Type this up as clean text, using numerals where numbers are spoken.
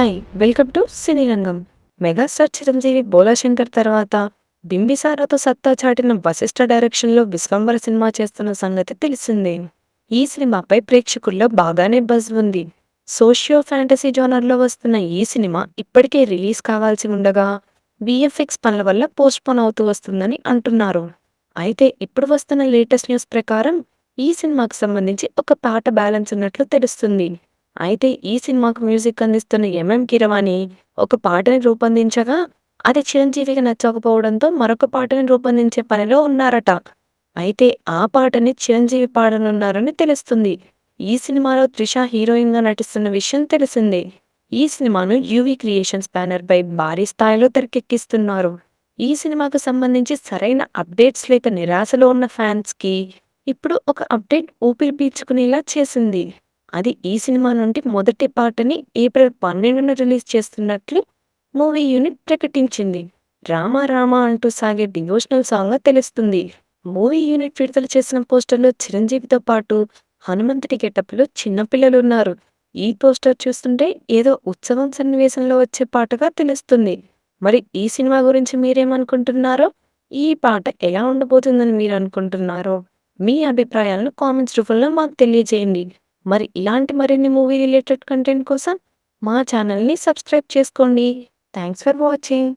Hi! Welcome to సినీ రంగం. Megastar Chiranjeevi 'బోలా శంకర్' తర్వాత 'బింబిసారా'తో సత్తా చాటిన వశిష్ఠ డైరెక్షన్‌లో 'విశ్వంబర' సినిమా చేస్తున్న సంగతి తెలిసిందే. ఈ సినిమాపై ప్రేక్షకుల్లో బాగానే బజ్ ఉంది. సోషియో ఫ్యాంటసీ జోనర్‌లో వస్తున్న ఈ సినిమా ఇప్పటికే రిలీజ్ కావాల్సి ఉండగా, వీఎఫ్ఎక్స్ పనుల వల్ల పోస్ట్‌పోన్ అవుతూ వస్తుందని అంటున్నారు. అయితే ఇప్పుడు వస్తున్న లేటెస్ట్ న్యూస్ ప్రకారం ఈ సినిమాకు సంబంధించి ఒక పాట బ్యాలెన్స్ ఉన్నట్లు తెలుస్తుంది. అయితే ఈ సినిమాకు మ్యూజిక్ అందిస్తున్న ఎంఎం కీరవాణి ఒక పాటని రూపొందించగా, అది చిరంజీవికి నచ్చకపోవడంతో మరొక పాటని రూపొందించే పనిలో ఉన్నారట. అయితే ఆ పాటని చిరంజీవి పాడనున్నారని తెలుస్తుంది. ఈ సినిమాలో త్రిష హీరోయిన్‌గా నటిస్తున్న విషయం తెలిసిందే. ఈ సినిమాను యూవీ క్రియేషన్స్ బ్యానర్‌పై భారీ స్థాయిలో తెరకెక్కిస్తున్నారు. ఈ సినిమాకు సంబంధించి సరైన అప్డేట్స్ లేక నిరాశలో ఉన్న ఫ్యాన్స్‌కి ఇప్పుడు ఒక అప్డేట్ ఊపిరి పీల్చుకునేలా చేసింది. అది ఈ సినిమా నుండి మొదటి పాటని ఏప్రిల్ 12న రిలీజ్ చేస్తున్నట్లు మూవీ యూనిట్ ప్రకటించింది. 'రామ రామ' అంటూ సాగే డివోషనల్ సాంగ్‌గా తెలుస్తుంది. మూవీ యూనిట్ విడుదల చేసిన పోస్టర్‌లో చిరంజీవితో పాటు హనుమంతుడి గెటప్‌లో చిన్న పిల్లలున్నారు. ఈ పోస్టర్ చూస్తుంటే ఏదో ఉత్సవం సన్నివేశంలో వచ్చే పాటగా తెలుస్తుంది. మరి ఈ సినిమా గురించి మీరేమనుకుంటున్నారో, ఈ పాట ఎలా ఉండబోతుందని మీరనుకుంటున్నారో, మీ అభిప్రాయాలను కామెంట్స్ రూపంలో మాకు తెలియజేయండి. మరి ఇలాంటి మరిన్ని మూవీ రిలేటెడ్ కంటెంట్ కోసం మా ఛానల్‌ని సబ్స్క్రైబ్ చేసుకోండి. Thanks for watching.